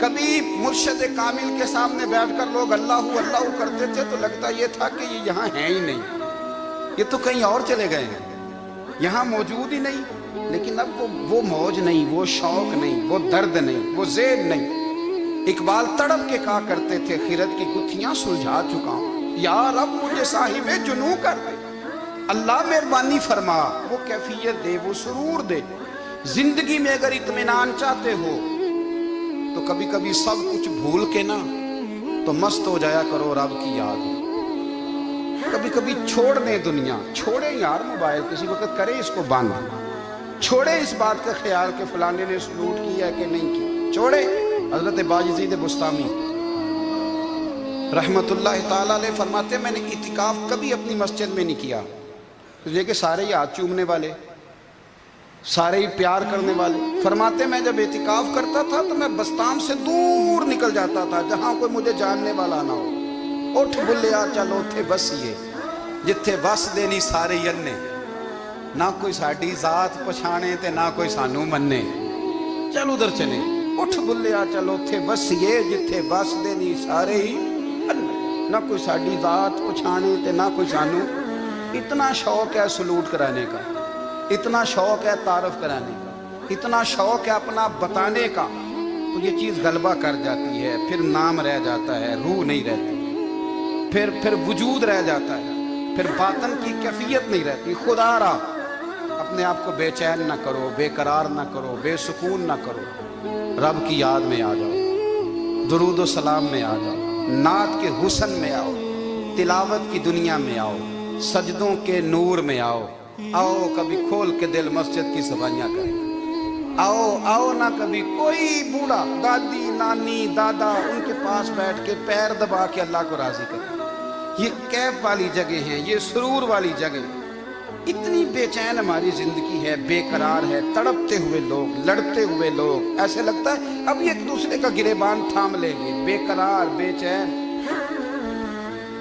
کبھی مرشد کامل کے سامنے بیٹھ کر لوگ اللہ اللہ کرتے تھے تو لگتا یہ تھا کہ یہ یہاں ہے ہی نہیں، یہ تو کہیں اور چلے گئے ہیں، یہاں موجود ہی نہیں۔ لیکن اب وہ موج نہیں، وہ شوق نہیں، وہ درد نہیں، وہ زیب نہیں۔ اقبال تڑپ کے کہا کرتے تھے خیرت کی گتھیاں سلجھا چکا ہوں، یا رب مجھے صاحب جنوں کر دے، اللہ مہربانی فرما، وہ کیفیت دے، وہ سرور دے۔ زندگی میں اگر اطمینان چاہتے ہو تو کبھی کبھی سب کچھ بھول کے نا تو مست ہو جایا کرو رب کی یاد میں۔ کبھی کبھی چھوڑ دیں دنیا، چھوڑیں یار موبائل، کسی وقت کریں اس کو بند، چھوڑیں اس بات کا خیال کہ فلانے نے سلوٹ کیا ہے کہ نہیں کیا، چھوڑیں۔ حضرت باجزید بستامی رحمت اللہ تعالیٰ علیہ فرماتے ہیں میں نے اعتکاف کبھی اپنی مسجد میں نہیں کیا، یہ کہ سارے ہی ہاتھ چومنے والے، سارے ہی پیار کرنے والے۔ فرماتے میں جب اعتکاف کرتا تھا تو میں بستام سے دور نکل جاتا تھا جہاں کوئی مجھے جاننے والا نہ ہو۔ اٹھ بلیا چلو اتھے بسیے جتھے بس دینی سارے ینے، نہ کوئی ساڈی ذات پچھانے تے نہ کوئی سانو مننے، چل ادھر چلے۔ اٹھ بلیا چلو اتھے بسیے جتھے بس دینی سارے ہی ینے، نہ کوئی ساڈی ذات پچھانے تے نہ کوئی سانو۔ اتنا شوق ہے سلوٹ کرانے کا، اتنا شوق ہے تعارف کرانے کا، اتنا شوق ہے اپنا بتانے کا، تو یہ چیز غلبہ کر جاتی ہے، پھر نام رہ جاتا ہے، روح نہیں رہتی، پھر وجود رہ جاتا ہے، پھر باطن کی کیفیت نہیں رہتی۔ خدا را اپنے آپ کو بے چین نہ کرو، بے قرار نہ کرو، بے سکون نہ کرو، رب کی یاد میں آ جاؤ، درود و سلام میں آ جاؤ، نعت کے حسن میں آؤ، تلاوت کی دنیا میں آؤ، سجدوں کے نور میں آؤ۔ آؤ کبھی کھول کے دل مسجد کی صفائیاں کریں، آؤ نہ کبھی کوئی بوڑھا، دادی، نانی، دادا، ان کے پاس بیٹھ کے پیر دبا کے اللہ کو راضی کریں۔ یہ کیف والی جگہ ہیں، یہ سرور والی جگہ۔ اتنی بے چین ہماری زندگی ہے، بے قرار ہے، تڑپتے ہوئے لوگ، لڑتے ہوئے لوگ، ایسے لگتا ہے اب ایک دوسرے کا گریبان تھام لیں گے، بے قرار، بے چین۔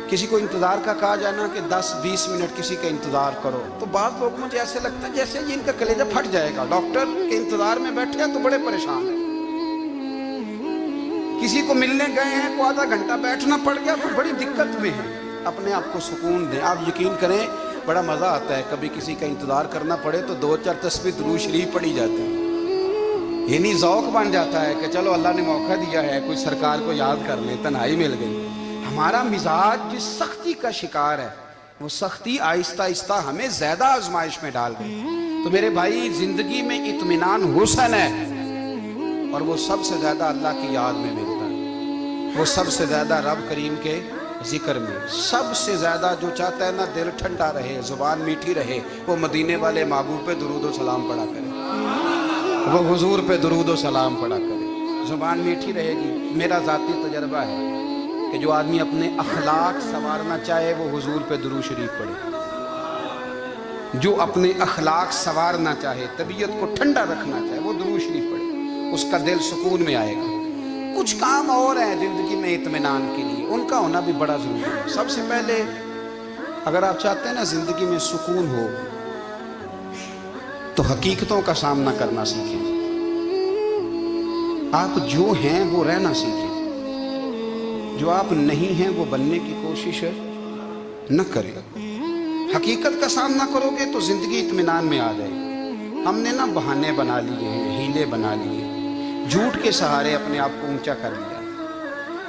کسی کو انتظار کا کہا جائے نا کہ 10-20 منٹ کسی کا انتظار کرو تو بعض لوگ مجھے ایسے لگتا ہے جیسے یہ ان کا کلیجہ پھٹ جائے گا، ڈاکٹر کے انتظار میں بیٹھے ہیں تو بڑے پریشان ہیں۔ کسی کو ملنے گئے ہیں کو آدھا گھنٹہ بیٹھنا پڑ گیا تو بڑی دقت میں ہے۔ اپنے آپ کو سکون دیں۔ آپ یقین کریں بڑا مزہ آتا ہے، کبھی کسی کا انتظار کرنا پڑے تو 2-4 تسبیح درود شریف پڑھی جاتی ہے، یعنی ذوق بن جاتا ہے کہ چلو اللہ نے موقع دیا ہے، کوئی سرکار کو یاد کر لیں، تنہائی مل گئی۔ ہمارا مزاج جس سختی کا شکار ہے وہ سختی آہستہ آہستہ ہمیں زیادہ آزمائش میں ڈال گئی۔ تو میرے بھائی زندگی میں اطمینان حسن ہے، اور وہ سب سے زیادہ اللہ کی یاد میں ملتا ہے، وہ سب سے زیادہ رب کریم کے ذکر میں۔ سب سے زیادہ جو چاہتا ہے نا دل ٹھنڈا رہے، زبان میٹھی رہے، وہ مدینے والے محبوب پہ درود و سلام پڑھا کرے، وہ حضور پہ درود و سلام پڑھا کرے، زبان میٹھی رہے گی۔ میرا ذاتی تجربہ ہے کہ جو آدمی اپنے اخلاق سنوارنا چاہے وہ حضور پہ درود شریف پڑھے، جو اپنے اخلاق سنوارنا چاہے، طبیعت کو ٹھنڈا رکھنا چاہے، وہ درود شریف پڑھے، اس کا دل سکون میں آئے گا۔ کچھ کام اور ہیں زندگی میں اطمینان کے لیے، ان کا ہونا بھی بڑا ضروری ہے۔ سب سے پہلے اگر آپ چاہتے ہیں نا زندگی میں سکون ہو تو حقیقتوں کا سامنا کرنا سیکھیں، آپ جو ہیں وہ رہنا سیکھیں، جو آپ نہیں ہیں وہ بننے کی کوشش نہ کریں۔ حقیقت کا سامنا کرو گے تو زندگی اطمینان میں آ جائے گی۔ ہم نے نا بہانے بنا لیے ہیں، ہیلے بنا لیے، جھوٹ کے سہارے اپنے آپ کو اونچا کر لیا۔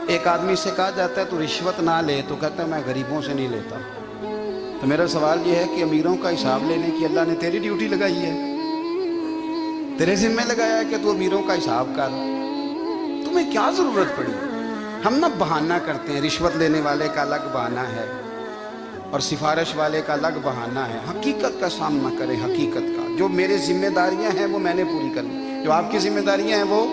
ایک آدمی سے کہا جاتا ہے تو رشوت نہ لے، تو کہتا ہے میں غریبوں سے نہیں لیتا۔ تو میرا سوال یہ ہے کہ امیروں کا حساب لینے کی اللہ نے تیری ڈیوٹی لگائی ہے، تیرے ذمہ لگایا ہے کہ تو امیروں کا حساب کر، تمہیں کیا ضرورت پڑی؟ ہم نا بہانہ کرتے ہیں، رشوت لینے والے کا الگ بہانہ ہے اور سفارش والے کا الگ بہانہ ہے۔ حقیقت کا سامنا کریں، حقیقت کا۔ جو میرے ذمہ داریاں ہیں وہ میں نے پوری کرنی، جو آپ کی ذمہ داریاں ہیں وہ